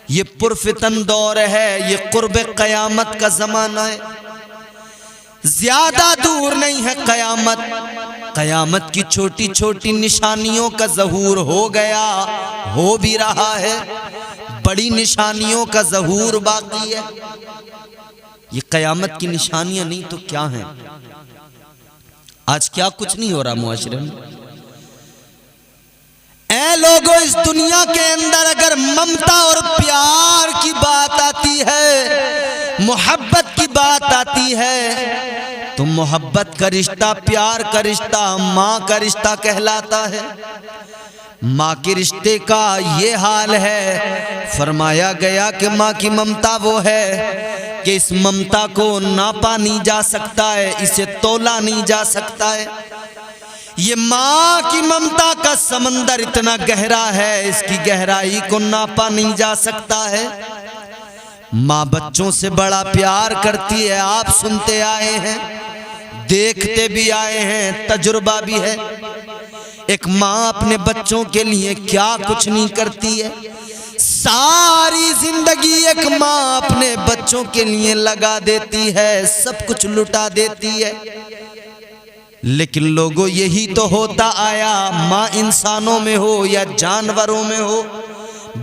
ये पुरफितन दौर है, ये कुर्ब क़यामत का ज़माना है, ज्यादा दूर नहीं है क़यामत। क़यामत की छोटी छोटी निशानियों का ज़हूर हो गया, हो भी रहा है, बड़ी निशानियों का ज़हूर बाकी है। ये क़यामत की निशानियां नहीं तो क्या हैं? आज क्या कुछ नहीं हो रहा मुआशरे में। ऐ लोगों, इस दुनिया के अंदर अगर ममता और प्यार की बात आती है, मोहब्बत की बात आती है, तो मोहब्बत का रिश्ता, प्यार का रिश्ता माँ का रिश्ता कहलाता है। माँ के रिश्ते का ये हाल है, फरमाया गया कि माँ की ममता वो है कि इस ममता को नापा नहीं जा सकता है, इसे तोला नहीं जा सकता है। ये माँ की ममता का समंदर इतना गहरा है, इसकी गहराई को नापा नहीं जा सकता है। माँ बच्चों से बड़ा प्यार करती है, आप सुनते आए हैं, देखते भी आए हैं, तजुर्बा भी है। एक माँ अपने बच्चों के लिए क्या कुछ नहीं करती है। सारी जिंदगी एक माँ अपने बच्चों के लिए लगा देती है, सब कुछ लुटा देती है। लेकिन लोगों, यही तो होता आया, माँ इंसानों में हो या जानवरों में हो,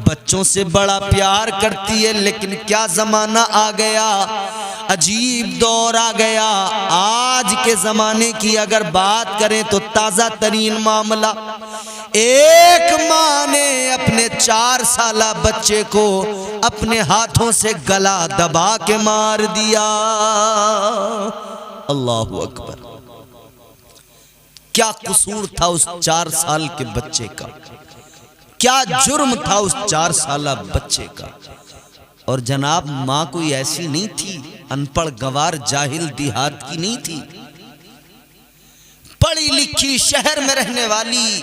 बच्चों से बड़ा प्यार करती है। लेकिन क्या जमाना आ गया, अजीब दौर आ गया। आज के जमाने की अगर बात करें तो ताजा तरीन मामला, एक माँ ने अपने 4 साला बच्चे को अपने हाथों से गला दबा के मार दिया। अल्लाहु अकबर। क्या कसूर था उस 4 साल के बच्चे का, क्या जुर्म था उस 4 साला बच्चे का। और जनाब, माँ कोई ऐसी नहीं थी, अनपढ़ गवार जाहिल देहात की नहीं थी, पढ़ी लिखी शहर में रहने वाली,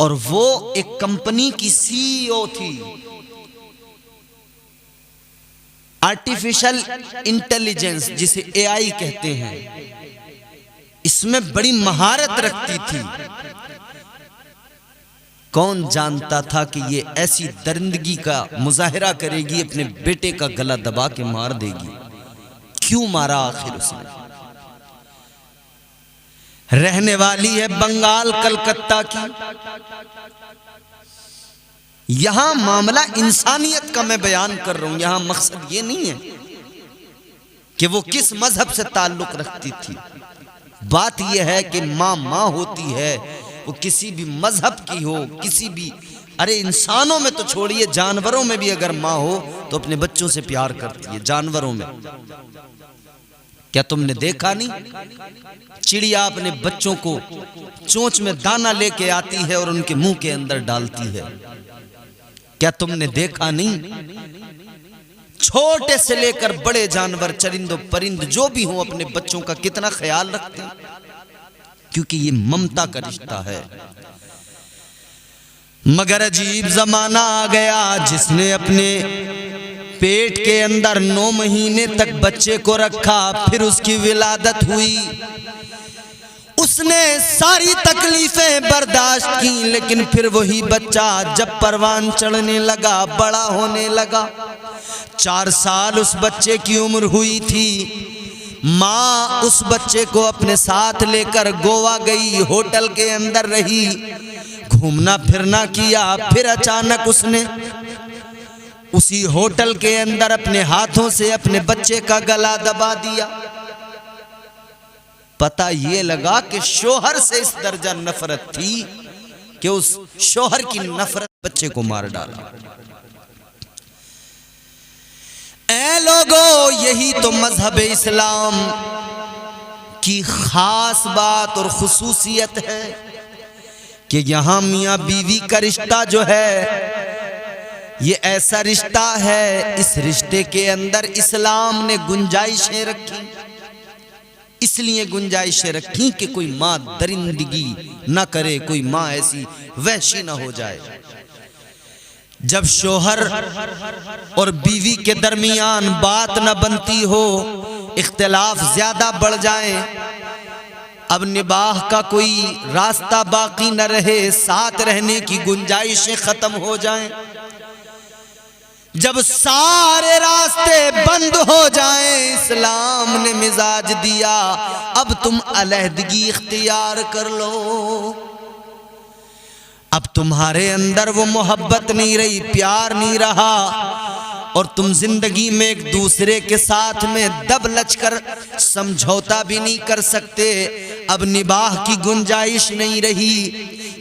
और वो एक कंपनी की सीईओ थी। आर्टिफिशियल इंटेलिजेंस जिसे एआई कहते हैं, इसमें बड़ी महारत रखती थी। कौन जानता था कि ये ऐसी दरिंदगी का मुजाहिरा करेगी, अपने बेटे का गला दबा के मार देगी। क्यों मारा आखिर उसने? रहने वाली है बंगाल कलकत्ता की। यहां मामला इंसानियत का मैं बयान कर रहा हूं, यहां मकसद ये नहीं है कि वो किस मजहब से ताल्लुक रखती थी। बात यह है कि माँ माँ होती है, वो किसी भी मजहब की हो, किसी भी, अरे इंसानों में तो छोड़िए, जानवरों में भी अगर माँ हो तो अपने बच्चों से प्यार करती है। जानवरों में क्या तुमने देखा नहीं, चिड़िया अपने बच्चों को चोंच में दाना लेके आती है और उनके मुंह के अंदर डालती है। क्या तुमने देखा नहीं? छोटे से लेकर बड़े जानवर, चरिंदो परिंद जो भी हो, अपने बच्चों का कितना ख्याल रखते हैं, क्योंकि ये ममता का रिश्ता है। मगर अजीब जमाना आ गया, जिसने अपने पेट के अंदर 9 महीने तक बच्चे को रखा, फिर उसकी विलादत हुई, उसने सारी तकलीफें बर्दाश्त की, लेकिन फिर वही बच्चा जब परवान चढ़ने लगा, बड़ा होने लगा, 4 साल उस बच्चे की उम्र हुई थी। माँ उस बच्चे को अपने साथ लेकर गोवा गई, होटल के अंदर रही, घूमना फिरना किया। फिर अचानक उसने उसी होटल के अंदर अपने हाथों से अपने बच्चे का गला दबा दिया। पता ये लगा कि शोहर से इस दर्जा नफरत थी कि उस शोहर की नफरत बच्चे को मार डाला। ऐ लोगों, यही तो मजहब इस्लाम की खास बात और खुसूसियत है कि यहाँ मियाँ बीवी का रिश्ता जो है, ये ऐसा रिश्ता है, इस रिश्ते के अंदर इस्लाम ने गुंजाइशें रखी। इसलिए गुंजाइशें रखी कि कोई माँ दरिंदगी ना करे, कोई माँ ऐसी वहशी ना हो जाए। जब शोहर और बीवी के दरमियान बात न बनती हो, इख्तिलाफ ज्यादा बढ़ जाए, अब निबाह का कोई रास्ता बाकी न रहे, साथ रहने की गुंजाइशें खत्म हो जाएं, जब सारे रास्ते बंद हो जाएं, इस्लाम ने मिजाज दिया अब तुम अलहदगी इख्तियार कर लो। अब तुम्हारे अंदर वो मोहब्बत नहीं रही, प्यार नहीं रहा, और तुम जिंदगी में एक दूसरे के साथ में दब लच कर समझौता भी नहीं कर सकते। अब निबाह की गुंजाइश नहीं रही।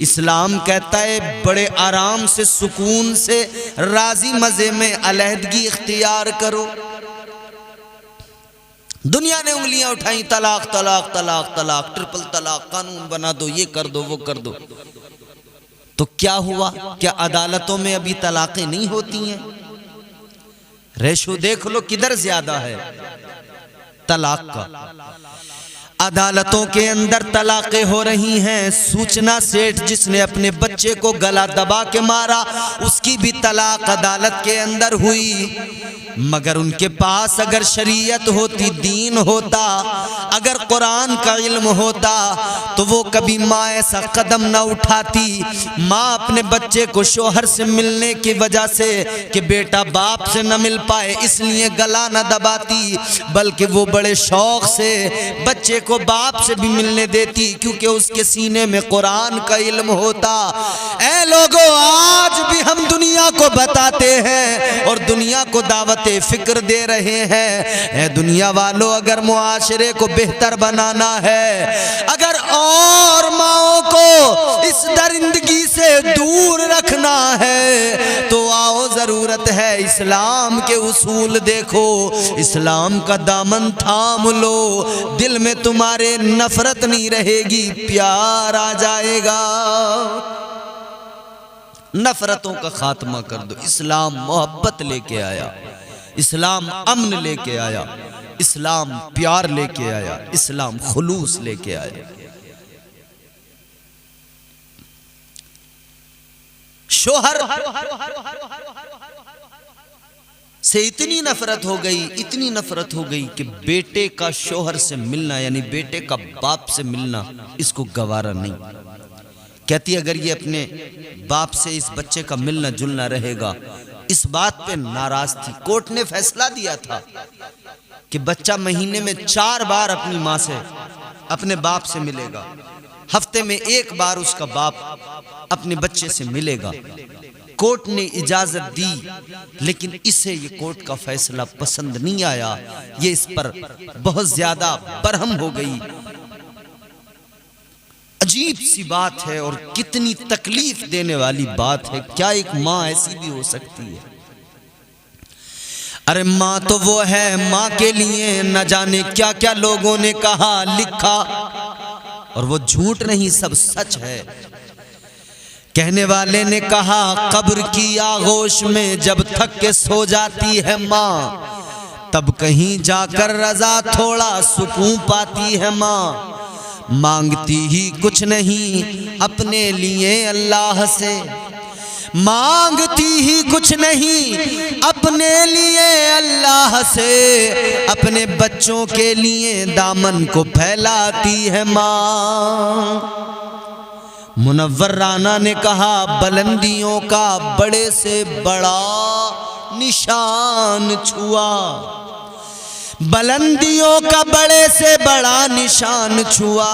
इस्लाम कहता है बड़े आराम से, सुकून से, राजी मजे में अलहदगी इख्तियार करो। दुनिया ने उंगलियां उठाई, तलाक तलाक तलाक तलाक, ट्रिपल तलाक कानून बना दो, ये कर दो वो कर दो। तो क्या हुआ? क्या अदालतों में अभी तलाकें नहीं होती हैं? रेशो देख लो किधर ज्यादा है तलाक का। अदालतों के अंदर तलाकें हो रही हैं। सूचना सेठ जिसने अपने बच्चे को गला दबा के मारा, उसकी भी तलाक अदालत के अंदर हुई। मगर उनके पास अगर शरीयत होती, दीन होता, अगर कुरान का इल्म होता, तो वो कभी माँ ऐसा कदम ना उठाती। माँ अपने बच्चे को शोहर से मिलने की वजह से कि बेटा बाप से न मिल पाए इसलिए गला न दबाती, बल्कि वो बड़े शौक से बच्चे को बाप से भी मिलने देती, क्योंकि उसके सीने में कुरान का इल्म होता। ऐ लोगों, आज भी हम दुनिया को बताते हैं और दुनिया को दावत फिक्र दे रहे हैं। ऐ दुनिया वालों, अगर मुआशरे को बेहतर बनाना है, अगर और माओं को इस दरिंदगी से दूर रखना है, तो आओ, जरूरत है इस्लाम के उसूल देखो, इस्लाम का दामन थाम लो। दिल में तुम्हारे नफरत नहीं रहेगी, प्यार आ जाएगा। नफरतों का खात्मा कर दो। इस्लाम मोहब्बत लेके आया, इस्लाम अमन लेके आया, इस्लाम प्यार लेके आया, इस्लाम खुलूस लेके आया। शोहर से इतनी नफरत हो गई, इतनी नफरत हो गई कि बेटे का शोहर से मिलना, यानी बेटे का बाप से मिलना, इसको गवारा नहीं। कहती अगर ये अपने बाप से इस बच्चे का मिलना जुलना रहेगा, इस बात पे नाराज थी। कोर्ट ने फैसला दिया था कि बच्चा महीने में 4 बार अपनी माँ से, अपने बाप से मिलेगा, हफ्ते में 1 बार उसका बाप अपने बच्चे से मिलेगा। कोर्ट ने इजाजत दी, लेकिन इसे ये कोर्ट का फैसला पसंद नहीं आया। ये इस पर बहुत ज्यादा बरहम हो गई। अजीब सी बात है और कितनी तकलीफ देने वाली बात है। क्या एक माँ ऐसी भी हो सकती है? अरे माँ तो वो है, माँ के लिए न जाने क्या क्या लोगों ने कहा लिखा, और वो झूठ नहीं, सब सच है। कहने वाले ने कहा कब्र की आगोश में जब थक के सो जाती है माँ, तब कहीं जाकर रजा थोड़ा सुकून पाती है माँ। मांगती ही कुछ नहीं अपने लिए अल्लाह से, मांगती ही कुछ नहीं अपने लिए अल्लाह से, अपने बच्चों के लिए दामन को फैलाती है माँ। मुनव्वर राना ने कहा बुलंदियों का बड़े से बड़ा निशान छुआ, बुलंदियों का बड़े से बड़ा निशान छुआ,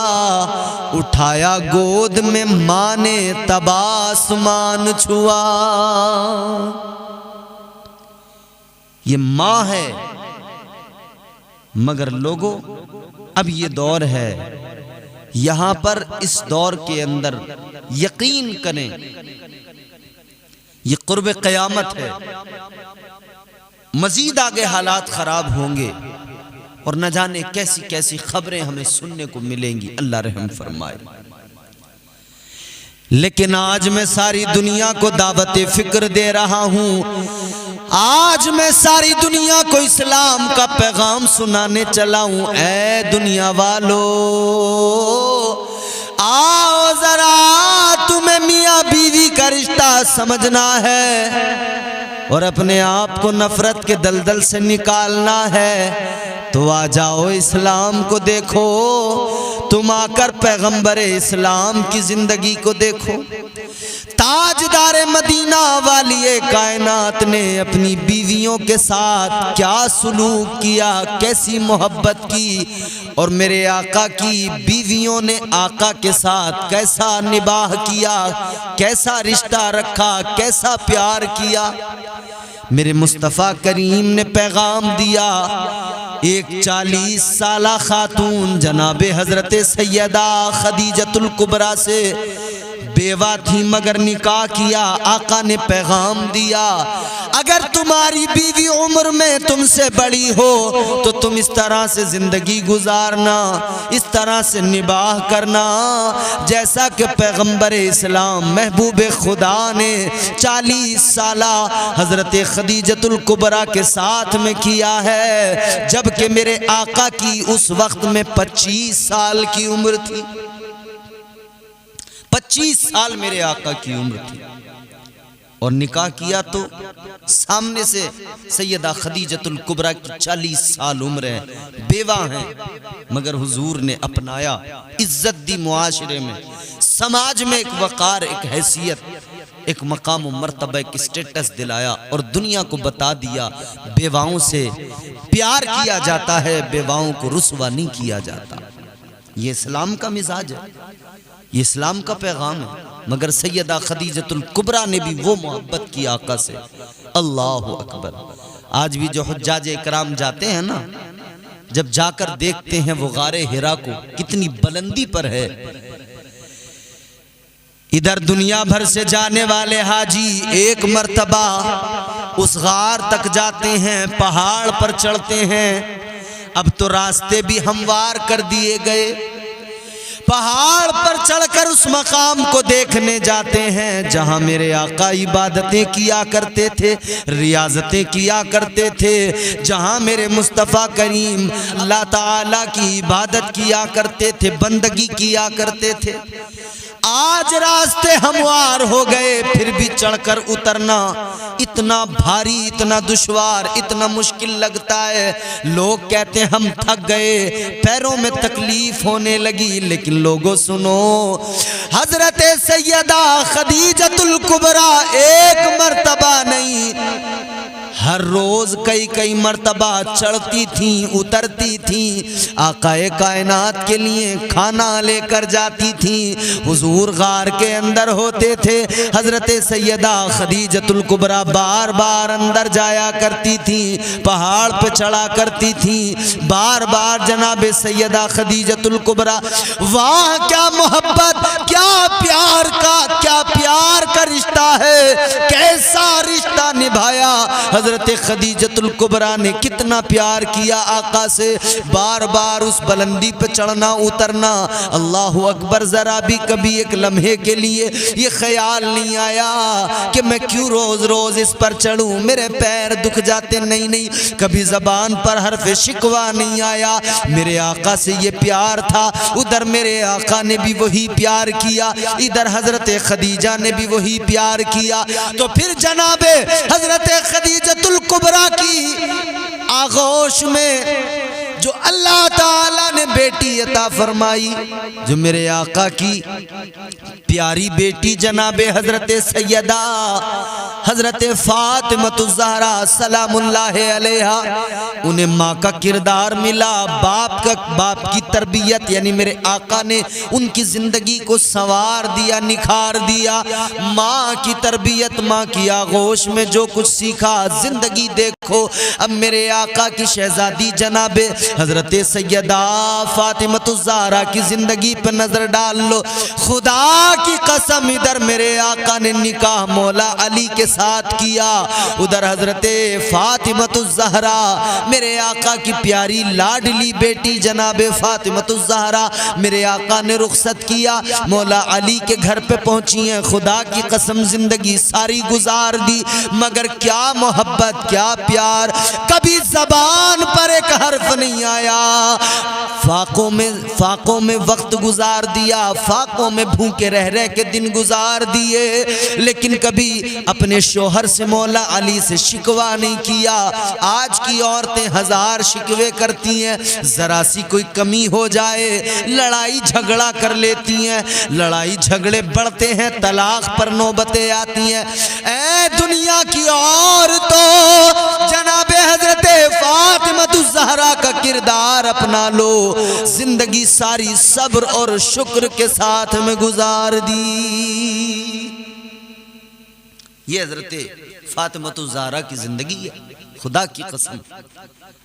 उठाया गोद में माँ ने तब आसमान छुआ। ये माँ है, मगर लोगों अब ये दौर है, यहां पर इस दौर के अंदर यकीन करें ये कुर्ब क़यामत है। मजीद आगे हालात खराब होंगे और न जाने कैसी कैसी खबरें हमें सुनने को मिलेंगी, अल्लाह रहम फरमाए। लेकिन आज मैं सारी दुनिया को दावत फिक्र दे रहा हूं, आज मैं सारी दुनिया को इस्लाम का पैगाम सुनाने चला हूं। ऐ दुनिया वालों, आओ जरा, तुम्हें मियां बीवी का रिश्ता समझना है। और अपने आप को नफरत के दलदल से निकालना है तो आ जाओ, इस्लाम को देखो। तुम आकर पैगंबर इस्लाम की जिंदगी को देखो। ताजदार मदीना वाली कायनात ने अपनी बीवियों के साथ क्या सलूक किया, कैसी मोहब्बत की, और मेरे आका की बीवियों ने आका के साथ कैसा निबाह किया, कैसा रिश्ता रखा, कैसा प्यार किया। मेरे मुस्तफ़ा करीम ने पैगाम दिया। एक 40 साला खातून जनाबे हजरत सैयदा खदीजतुल कुबरा से बेवा थी मगर निकाह किया। आका ने पैगाम दिया, अगर तुम्हारी बीवी उम्र में तुमसे बड़ी हो तो तुम इस तरह से जिंदगी गुजारना, इस तरह से निबाह करना जैसा कि पैगंबर इस्लाम महबूब खुदा ने 40 साला हजरत खदीजतुल कुबरा के साथ में किया है, जबकि मेरे आका की उस वक्त में 25 साल की उम्र थी। 25 साल मेरे आका की उम्र थी और निकाह किया तो सामने से सैयदा खदीजतुल कुबरा की 40 साल उम्र है, बेवा हैं, मगर हुजूर ने अपनाया, इज्जत दी मुआशरे में, समाज में एक वकार, एक हैसियत, एक मकाम मर्तबा, एक स्टेटस दिलाया और दुनिया को बता दिया बेवाओं से प्यार किया जाता है, बेवाओं को रुसवा नहीं किया जाता। ये इस्लाम का मिजाज है, ये इस्लाम का पैगाम है। मगर सैयदा खदीजतुल कुबरा ने भी वो मोहब्बत की आका से। अल्लाह अकबर। आज भी जो हुज्जाज इकराम जाते हैं ना, जब जाकर देखते हैं वो गारे हिरा को कितनी बुलंदी पर है, इधर दुनिया भर से जाने वाले हाजी एक मर्तबा उस गार तक जाते हैं, पहाड़ पर चढ़ते हैं। अब तो रास्ते भी हमवार कर दिए गए, पहाड़ पर चढ़कर उस मकाम को देखने जाते हैं जहां मेरे आका इबादतें किया करते थे, रियाजतें किया करते थे, जहां मेरे मुस्तफ़ा करीम अल्लाह ताला की इबादत किया करते थे, बंदगी किया करते थे। आज रास्ते हमवार हो गए, फिर भी चढ़कर उतरना इतना भारी, इतना दुश्वार, इतना मुश्किल लगता है। लोग कहते हैं हम थक गए, पैरों में तकलीफ होने लगी। लेकिन लोगों सुनो, हजरत सैयदा खदीजतुल कुबरा एक मर्तबा नहीं, हर रोज कई कई मर्तबा चढ़ती थी, उतरती थी, आकाए कायनात के लिए खाना लेकर जाती थी। हुजूर गार के अंदर होते थे, हजरत सैयदा खदीजतुल कुबरा बार बार अंदर जाया करती थी, पहाड़ पे चढ़ा करती थी, बार बार जनाबे सैयदा खदीजतुल कुबरा। वाह क्या मोहब्बत, क्या प्यार का रिश्ता है, कैसा रिश्ता निभाया हजरत खदीजतुल कुबरा ने, कितना प्यार किया आका से, बार बार उस बुलंदी पे चढ़ना उतरना। अल्लाह अकबर। जरा भी कभी एक लम्हे के लिए ये ख्याल नहीं आया कि मैं क्यों रोज रोज इस पर चढ़ूं, मेरे पैर दुख जाते, नहीं नहीं, कभी जबान पर हर्फ शिकवा नहीं आया। मेरे आका से ये प्यार था, उधर मेरे आका ने भी वही प्यार किया, इधर हजरत खदीजा ने भी वही प्यार किया। तो फिर जनाबे हजरत खदीजतुल कुबरा की आगोश में जो अल्लाह ताला ने बेटी अता फरमाई, जो मेरे आका की प्यारी बेटी जनाबे हजरत सैयदा हजरत फातिमतुज़ ज़हरा सलामुल्लाह अलैहा, उन्हें माँ का किरदार मिला, बाप की तरबियत, यानी मेरे आका ने उनकी जिंदगी को संवार दिया, निखार दिया। माँ की तरबियत, माँ की आगोश में जो कुछ सीखा, जिंदगी देखो। अब मेरे आका की शहजादी जनाबे हजरत सैयदा फातिमतुज़ ज़हरा की जिंदगी पर नजर डाल लो। खुदा की कसम, इधर मेरे आका ने निकाह मौला अली के साथ किया, उधर हजरत फातिमतुज़ ज़हरा मेरे आका की प्यारी लाडली बेटी जनाबे फातिमतुज़ ज़हरा, मेरे आका ने रुखसत किया, मौला अली के घर पे पहुंची हैं। खुदा की कसम जिंदगी सारी गुजार दी, मगर क्या मोहब्बत, क्या प्यार, कभी जबान पर एक हर्फ नहीं आया फाकों में वक्त गुजार दिया, फाकों में भूखे रह रह के दिन गुजार दिए, लेकिन कभी अपने शोहर से मौला अली से शिकवा नहीं किया। आज की औरतें हजार शिकवे करती हैं, जरा सी कोई कमी हो जाए लड़ाई झगड़ा कर लेती हैं, लड़ाई झगड़े बढ़ते हैं, तलाक पर नौबतें आती हैं। ऐ दुनिया की औरतों, जनाबे हजरत फातिमा ज़हरा का किरदार अपना लो, जिंदगी सारी सब्र और शुक्र के साथ में गुजार दी। ये हजरत फातिमा ज़हरा की जिंदगी है। खुदा की कसम,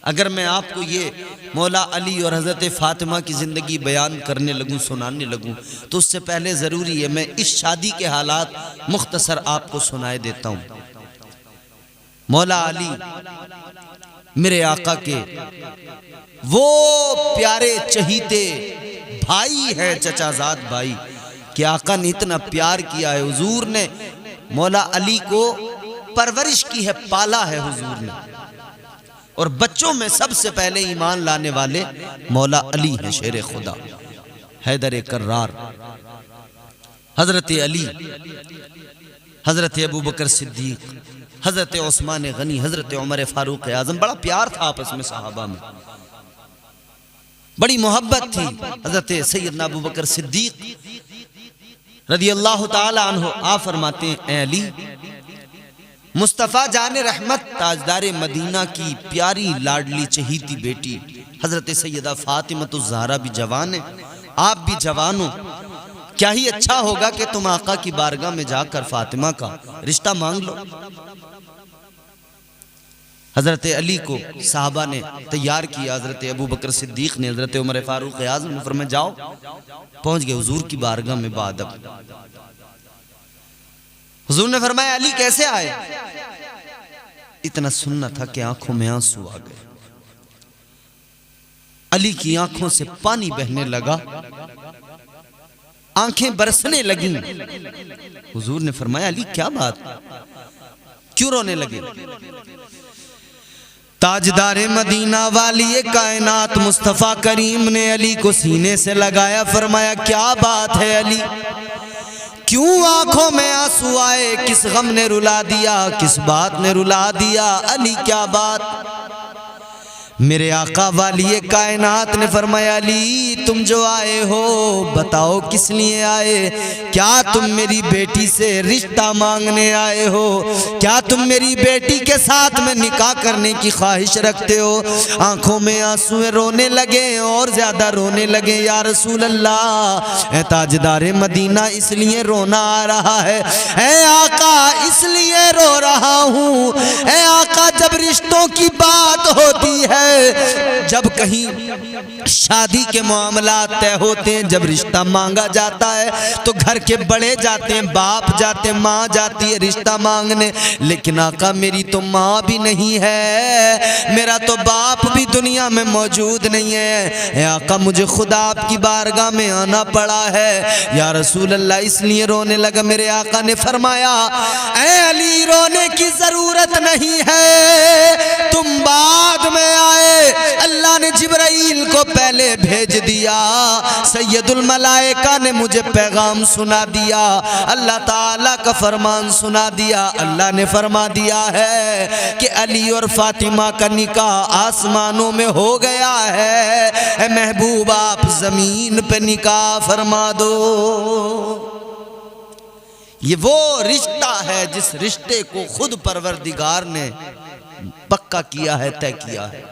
अगर मैं आपको ये मौला अली और हजरत फातिमा की जिंदगी बयान करने लगूं, सुनाने लगूं, तो उससे पहले जरूरी है मैं इस शादी के हालात मुख्तसर आपको सुनाए देता हूं। मौला अली मेरे आका के वो प्यारे चहीते भाई है, चचाजाद भाई, कि आका ने इतना प्यार किया है। हुजूर ने मौला अली को परवरिश की है, पाला है हुजूर ने, और बच्चों में सबसे पहले ईमान लाने वाले मौला अली हैं, शेर खुदा, हैदर कर्रार, हजरत अली, हजरत अबू बकर सिद्दीक, हजरत उस्मान गनी, हजरत उमर फारूक आजम। बड़ा प्यार था आपस में सहाबा में, बड़ी मोहब्बत थी। हजरत सैयदना अबू बकर सिद्दीक रदी अल्लाह ताला अन्हु आप फरमाते हैं, ऐ अली, मुस्तफ़ा जाने रहमत ताजदार मदीना की प्यारी लाडली चहीती बेटी हजरत सैयदा फातिमा ज़हरा भी जवान है, आप भी जवान हो, क्या ही अच्छा होगा कि तुम आका की बारगाह में जाकर फातिमा का रिश्ता मांग लो। हजरत अली को साहबा ने तैयार किया, हजरत अबू बकर सिद्दीक ने, हजरत उमर फारूक आज़म ने फरमाया जाओ। पहुंच गए हुजूर की बारगाह में बादब। हुजूर ने फरमाया अली कैसे आए? इतना सुनना था कि आंखों में आंसू आ गए, अली की आंखों से पानी बहने लगा, आंखें बरसने लगी। हुजूर ने फरमाया अली क्या बात, क्यों रोने लगे? ताजदारे मदीना वाली कायनात मुस्तफ़ा करीम ने अली को सीने से लगाया, फरमाया क्या बात है अली, क्यों आंखों में आंसू आए, किस गम ने रुला दिया, किस बात ने रुला दिया अली, क्या बात? मेरे आका वाली कायनात ने फरमाया अली तुम जो आए हो बताओ किस लिए आए? क्या तुम मेरी बेटी से रिश्ता मांगने आए हो? क्या तुम मेरी बेटी के साथ में निकाह करने की ख्वाहिश रखते हो? आंखों में आंसू रोने लगे और ज्यादा रोने लगे। या रसूल अल्लाह, ए ताजदारे मदीना इसलिए रोना आ रहा है, ए आका इसलिए रो रहा हूँ, ए आका जब रिश्तों की बात होती है, जब कहीं शादी के मामलात तय होते हैं, जब रिश्ता मांगा जाता है तो घर के बड़े जाते हैं, बाप जाते हैं, माँ जाती है रिश्ता मांगने, लेकिन आका मेरी तो माँ भी नहीं है, मेरा तो बाप भी दुनिया में मौजूद नहीं है, आका मुझे खुदा आपकी बारगाह में आना पड़ा है। या रसूल अल्लाह इसलिए रोने लगा। मेरे आका ने फरमाया ऐ अली रोने की जरूरत नहीं है, तुम बाद में आए, अल्लाह ने जिब्राइल को पहले भेज दिया, सैयदुल मलाइका ने मुझे पैगाम सुना दिया, अल्लाह ताला का फरमान सुना दिया। अल्लाह ने फरमा दिया है कि अली और फातिमा का निकाह आसमानों में हो गया है, ऐ महबूब आप जमीन पे निकाह फरमा दो। ये वो रिश्ता है जिस रिश्ते को खुद परवरदिगार ने पक्का किया है, तय किया है,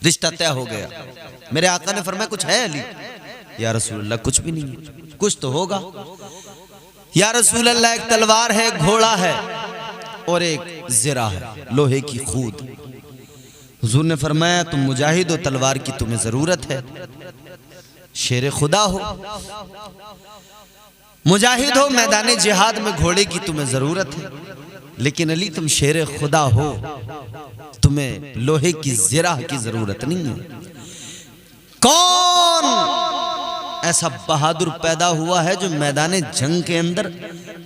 रिश्ता तय हो गया। मेरे आका ने फरमाया कुछ है अली? या रसूल अल्लाह कुछ भी नहीं है, कुछ तो होगा। या रसूल अल्लाह एक तलवार है, घोड़ा है और एक ज़रा है, लोहे की खूद। हुजूर ने फरमाया तुम मुजाहिद हो, तलवार की तुम्हें जरूरत है, शेर खुदा हो, मुजाहिद हो, मैदान जिहाद में घोड़े की तुम्हें जरूरत है, लेकिन अली तुम शेर खुदा हो, तुम्हें लोहे की ज़रा की जरूरत नहीं है। कौन ऐसा बहादुर पैदा हुआ है जो मैदान जंग के अंदर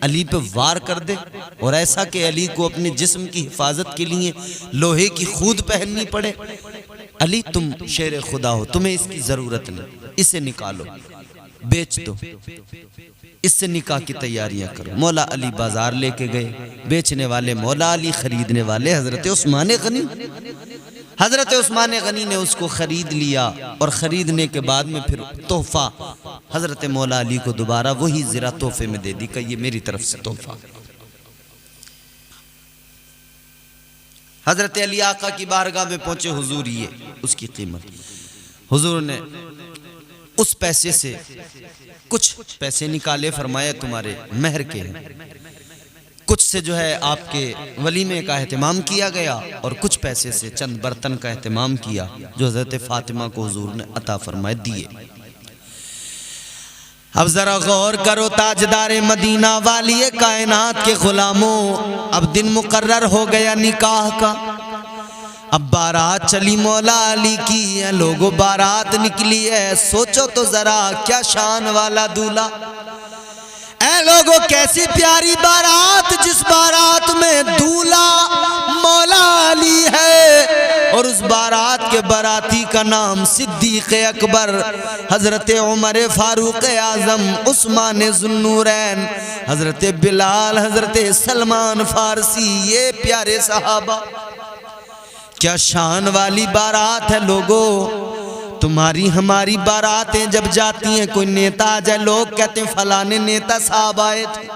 अली पे वार कर दे, और ऐसा कि अली को अपने जिस्म की हिफाजत के लिए लोहे की खूद पहननी पड़े? अली तुम शेर खुदा हो, तुम्हें इसकी जरूरत नहीं, इसे निकालो, बेच दो, इससे निकाह की तैयारियां करो। मौला अली बाजार लेके गए, बेचने वाले मौला अली, खरीदने वाले हजरत उस्मान गनी। हजरत उस्मान गनी ने उसको खरीद लिया और खरीदने के बाद में फिर तोहफा हजरत मौला अली को दोबारा वही ज़रा तोहफे में दे दी कि ये मेरी तरफ से तोहफा। हजरत अली आका की बारगाह में पहुंचे, हुजूर ये उसकी कीमत। हुजूर ने उस पैसे से कुछ पैसे निकाले, फरमाया तुम्हारे महर के हैं। कुछ से जो है आपके वलीमे का एहतमाम किया गया और कुछ पैसे से चंद बर्तन का एहतमाम किया जो हजरत फातिमा को हुजूर ने अता फरमाए दिए। अब जरा गौर करो ताजदार मदीना वाली कायनात के गुलामों, अब दिन मुकर्रर हो गया निकाह का। अब बारात चली मौला अली की है, लोगों बारात निकली है। सोचो तो जरा क्या शान वाला दूल्हा, ऐ लोगों कैसी प्यारी बारात, जिस बारात में दूल्हा मौला अली है और उस बारात के बाराती का नाम सिद्दीक अकबर, हजरत उमर फारूक आजम, उस्मान जुन्नूरैन, हजरत बिलाल, हजरत सलमान फारसी, ये प्यारे सहाबा। क्या शान वाली बारात है लोगों। तुम्हारी हमारी बारातें जब जाती हैं, कोई नेता आ जाए, लोग कहते हैं फलाने नेता साहब आए थे।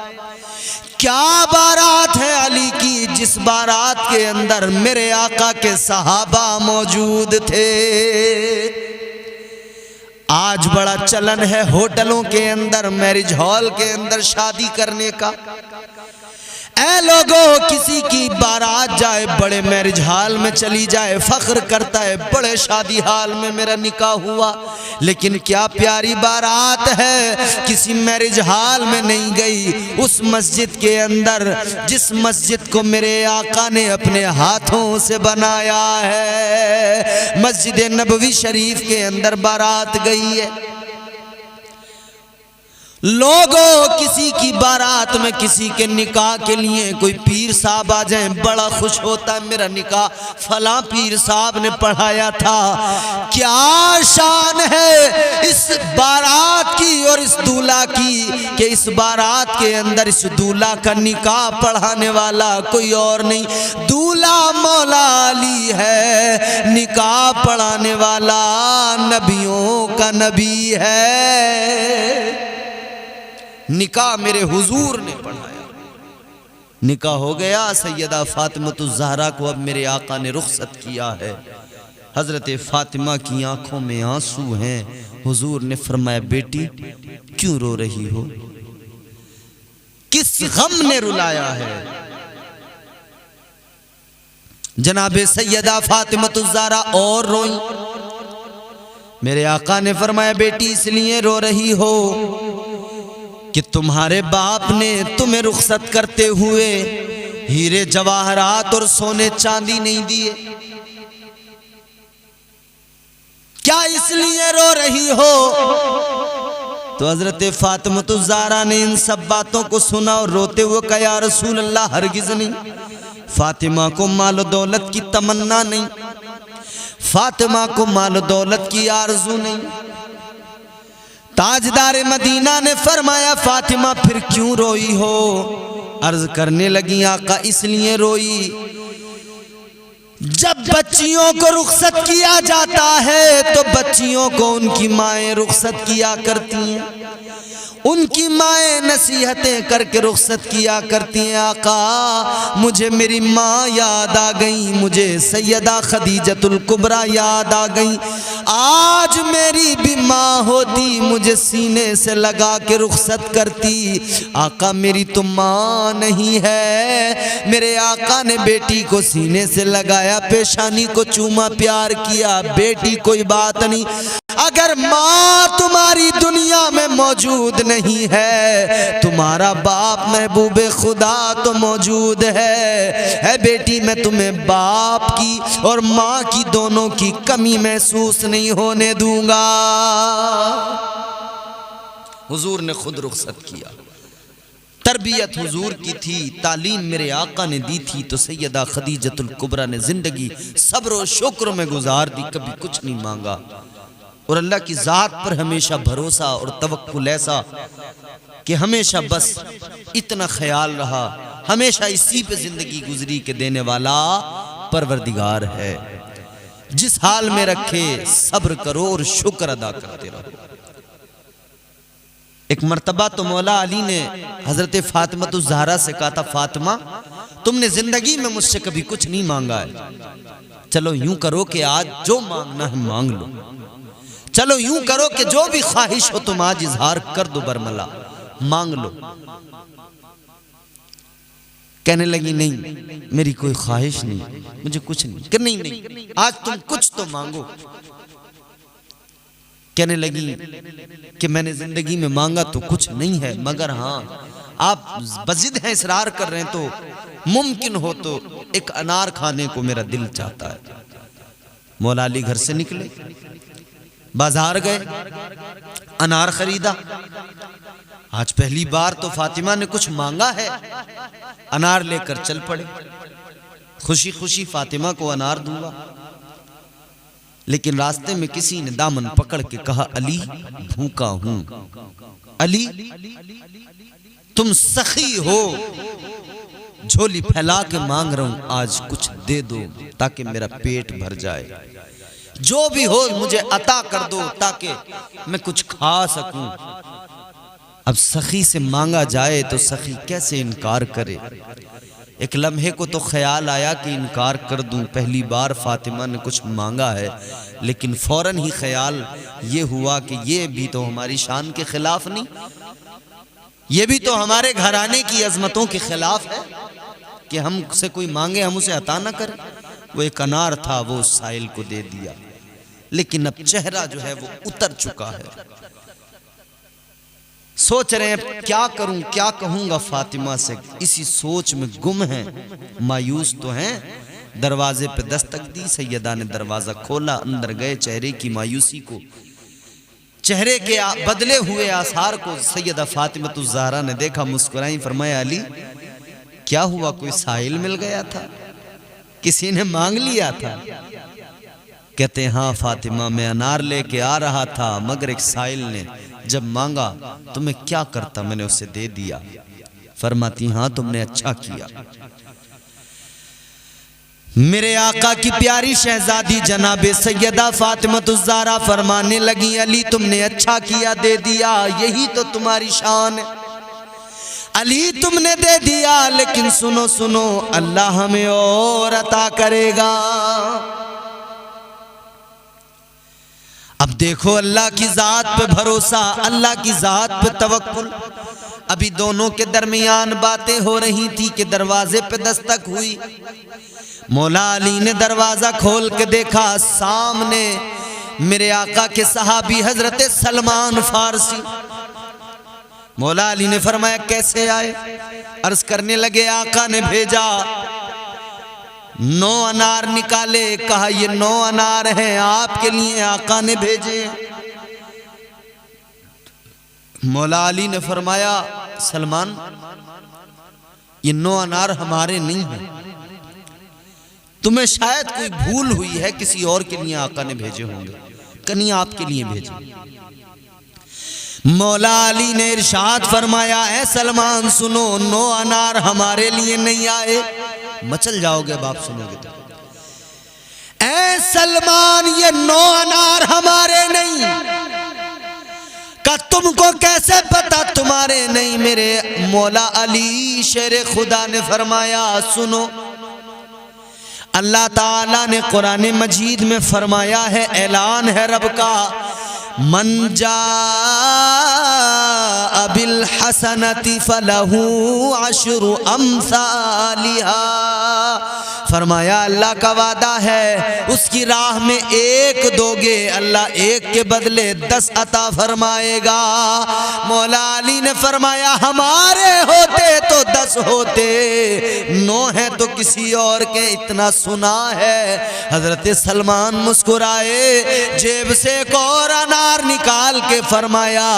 क्या बारात है अली की, जिस बारात के अंदर मेरे आका के सहाबा मौजूद थे। आज बड़ा चलन है होटलों के अंदर, मैरिज हॉल के अंदर शादी करने का। ऐ लोगों किसी की बारात जाए, बड़े मैरिज हॉल में चली जाए, फख्र करता है बड़े शादी हॉल में मेरा निकाह हुआ। लेकिन क्या प्यारी बारात है, किसी मैरिज हॉल में नहीं गई, उस मस्जिद के अंदर जिस मस्जिद को मेरे आका ने अपने हाथों से बनाया है, मस्जिद नबवी शरीफ के अंदर बारात गई है। लोगों किसी की बारात में किसी के निकाह के लिए कोई पीर साहब आ जाए, बड़ा खुश होता है, मेरा निकाह फला पीर साहब ने पढ़ाया था। क्या शान है इस बारात की और इस दूल्हा की कि इस बारात के अंदर इस दूल्हा का निकाह पढ़ाने वाला कोई और नहीं, दूल्हा मौला अली है, निकाह पढ़ाने वाला नबियों का नबी है। निकाह मेरे हुजूर ने पढ़ाया, निकाह हो गया। सैयदा फातिमा ज़हरा को अब मेरे आका ने रुखसत किया है। हजरत फातिमा की आंखों में आंसू हैं। हुजूर ने फरमाया बेटी क्यों रो रही हो, किस गम ने रुलाया है। जनाबे सैयदा फातिमा ज़हरा और रोई। मेरे आका ने फरमाया बेटी इसलिए रो रही हो कि तुम्हारे बाप ने तुम्हें रुखसत करते हुए हीरे जवाहरात और सोने चांदी नहीं दिए। क्या इसलिए रो रही हो। तो हजरत फातिमा ज़हरा ने इन सब बातों को सुना और रोते हुए कहा या रसूल अल्लाह हरगिज नहीं, फातिमा को माल दौलत की तमन्ना नहीं, फातिमा को माल दौलत की आरजू नहीं। ताजदार मदीना ने फरमाया फातिमा फिर क्यों रोई हो। अर्ज करने लगी आका इसलिए रोई, जब बच्चियों को रुखसत किया जाता है तो बच्चियों को उनकी माएँ रुखसत किया करती हैं, उनकी माएँ नसीहतें करके रुखसत किया करती हैं। आका मुझे मेरी माँ याद आ गई, मुझे सैयदा खदीजतुल कुबरा याद आ गई। आज मेरी भी माँ होती मुझे सीने से लगा के रुखसत करती। आका मेरी तो माँ नहीं है। मेरे आका ने बेटी को सीने से लगाया, पेशानी को चूमा, प्यार किया। बेटी कोई बात नहीं, अगर माँ तुम्हारी दुनिया में मौजूद नहीं है, तुम्हारा बाप महबूबे खुदा तो मौजूद है बेटी मैं तुम्हें बाप की और माँ की दोनों की कमी महसूस नहीं होने दूंगा। हुजूर ने खुद रुखसत किया। तरबियत हुजूर की थी, तालीम मेरे आका ने दी थी, तो सैयदा खदीजतुल कुबरा ने जिंदगी सब्र और शुक्र में गुजार दी, कभी कुछ नहीं मांगा। और अल्लाह की ज़ात पर हमेशा भरोसा और तवक्कुल ऐसा कि हमेशा बस इतना ख्याल रहा, हमेशा इसी पे जिंदगी गुजरी के देने वाला परवरदिगार है। जिस हाल में रखे सब्र करो और शुक्र अदा करते रहो। एक मर्तबा तो मौला अली ने हजरत फातिमा ज़हरा से कहा था, फातिमा तुमने जिंदगी में मुझसे कभी कुछ नहीं मांगा है, चलो यूं करो कि आज जो मांगना है मांग लो, चलो यूं करो कि जो भी ख्वाहिश हो तुम आज इजहार कर दो, बरमला मांग लो। कहने लगी नहीं मेरी कोई ख्वाहिश नहीं, मुझे कुछ नहीं। कि नहीं आज तुम कुछ तो मांगो। कहने लगी कि मैंने जिंदगी में मांगा तो कुछ नहीं है, मगर हाँ आप बजिद हैं, इसरार कर रहे हैं, तो मुमकिन हो तो एक अनार खाने को मेरा दिल चाहता है। मौला अली घर से निकले, बाजार गए, अनार खरीदा। आज पहली बार तो फातिमा ने कुछ मांगा है, अनार लेकर चल पड़े। खुशी खुशी फातिमा को अनार दूंगा, लेकिन रास्ते में किसी ने दामन पकड़ के कहा, अली भूखा हूं, अली तुम सखी हो, झोली फैला के मांग रहा हूं, आज कुछ दे दो ताकि मेरा पेट भर जाए, जो भी हो मुझे अता कर दो ताकि मैं कुछ खा सकूं। अब सखी से मांगा जाए तो सखी कैसे इनकार करे। एक लम्हे को तो ख्याल आया कि इनकार कर दूं, पहली बार फातिमा ने कुछ मांगा है, लेकिन फौरन ही ख्याल ये हुआ कि ये भी तो हमारी शान के खिलाफ नहीं, ये भी तो हमारे घराने की अजमतों के खिलाफ है कि हमसे कोई मांगे हम उसे अता ना करें। वो एक अनार था, वो उस साइल को दे दिया, लेकिन अब चेहरा जो है वो उतर चुका है। सोच रहे हैं क्या करूं, क्या कहूंगा फातिमा से, इसी सोच में गुम हैं, मायूस तो हैं। दरवाजे पे दस्तक दी, सैयदा ने दरवाजा खोला, अंदर गए। चेहरे की मायूसी को, चेहरे के बदले हुए आसार को सैयदा फातिमा ज़हरा ने देखा, मुस्कुराई, फरमाया अली क्या हुआ, कोई साहिल मिल गया था, किसी ने मांग लिया था? कहते हैं हाँ फातिमा, मैं अनार लेके आ रहा था, मगर एक साहिल ने जब मांगा तो मैं क्या करता, मैंने उसे दे दिया। फरमाती हाँ तुमने अच्छा किया। मेरे आका की प्यारी शहजादी जनाबे सैयदा फातिमा ज़हरा फरमाने लगी, अली तुमने अच्छा किया, दे दिया, यही तो तुम्हारी शान है। अली तुमने दे दिया, लेकिन सुनो सुनो, अल्लाह हमें और अता करेगा। अब देखो अल्लाह की ज़ात पे भरोसा, अल्लाह की ज़ात पे तवक्कुल। अभी दोनों के दरमियान बातें हो रही थी कि दरवाजे पे दस्तक हुई। मौला अली ने दरवाजा खोल के देखा, सामने मेरे आका के सहाबी हजरत सलमान फारसी। मौला अली ने फरमाया कैसे आए? अर्ज करने लगे आका ने भेजा, 9 अनार निकाले, कहा ये 9 अनार हैं आपके लिए, आका ने भेजे। मौला अली ने फरमाया सलमान ये 9 अनार हमारे नहीं हैं, तुम्हें शायद कोई भूल हुई है, किसी और के लिए आका ने भेजे होंगे, कहीं आपके लिए भेजे। मौला अली ने इरशाद फरमाया ऐ सलमान सुनो, 9 अनार हमारे लिए नहीं आए, मचल जाओगे अब आप सुनोगे तो। ऐ सलमान ये 9 अनार हमारे नहीं, का तुमको कैसे पता तुम्हारे नहीं? मेरे मौला अली शेर खुदा ने फरमाया सुनो, अल्लाह ताला ने कुरान मजीद में फरमाया है, ऐलान है रब का, मन जा बिल हसनति फलहू अशरु अम्सालिहा फरमाया अल्लाह का वादा है उसकी राह में एक दोगे अल्लाह एक के बदले 10 अता फरमाएगा। मौला अली ने फरमाया हमारे होते तो 10 होते, 9 है तो किसी और के, इतना सुना है। हजरत सलमान मुस्कुराए, जेब से एक और अनार निकाल के फरमाया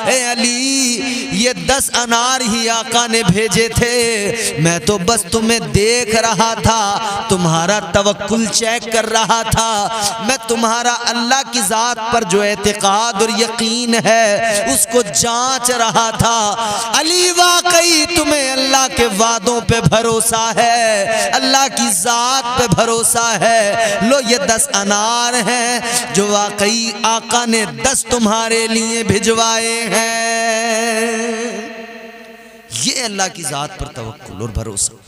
ए अली ये 10 अनार ही आका ने भेजे थे, मैं तो बस तुम्हें देख रहा था, तुम्हारा तवक्कुल चेक कर रहा था, मैं तुम्हारा अल्लाह की जात पर जो एतिकाद और यकीन है उसको जांच रहा था। अली वाकई तुम्हें अल्लाह के वादों पे भरोसा है, अल्लाह की जात पे भरोसा है। लो ये 10 अनार हैं जो वाकई आका ने 10 तुम्हारे लिए भिजवाए हैं। ये अल्लाह की जात पर तवक्कुल और भरोसा।